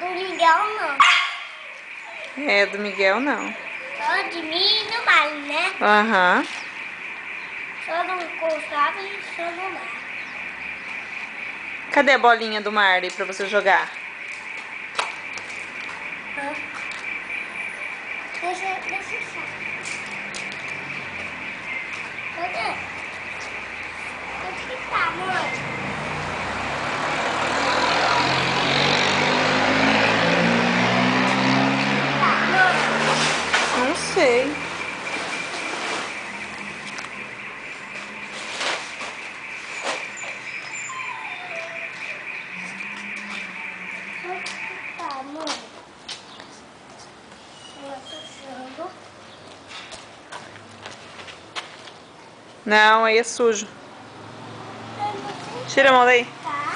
Do Miguel não. É, do Miguel não. Só de mim e do Mário, né? Aham. Só do Gustavo e só do Mário. Cadê a bolinha do Marley pra você jogar? Deixa eu só. Cadê? Onde que tá, mãe? Não sei. Tá, mãe. Eu tô chorando. Não, aí é sujo. Tira a mão daí. Tá.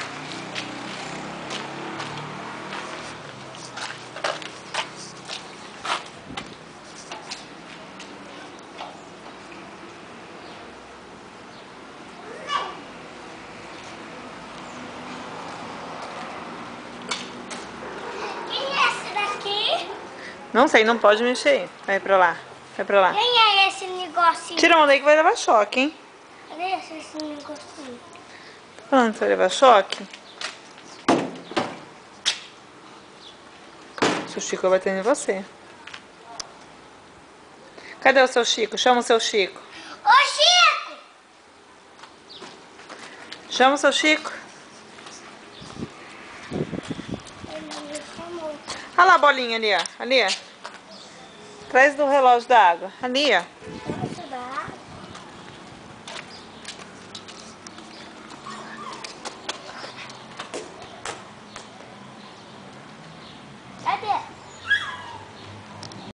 Quem é esse daqui? Não sei, não pode mexer. Vai pra lá. Vai pra lá. Quem é esse negocinho? Tira a mão daí que vai levar choque, hein? Cadê esse negocinho? Tá falando que vai levar choque? Seu Chico vai bater em você. Cadê o seu Chico? Chama o seu Chico. Ô, Chico! Chama o seu Chico. Ele me chamou. Olha lá a bolinha ali, ó. Ali, ó. Atrás do relógio da água. Ali, ó.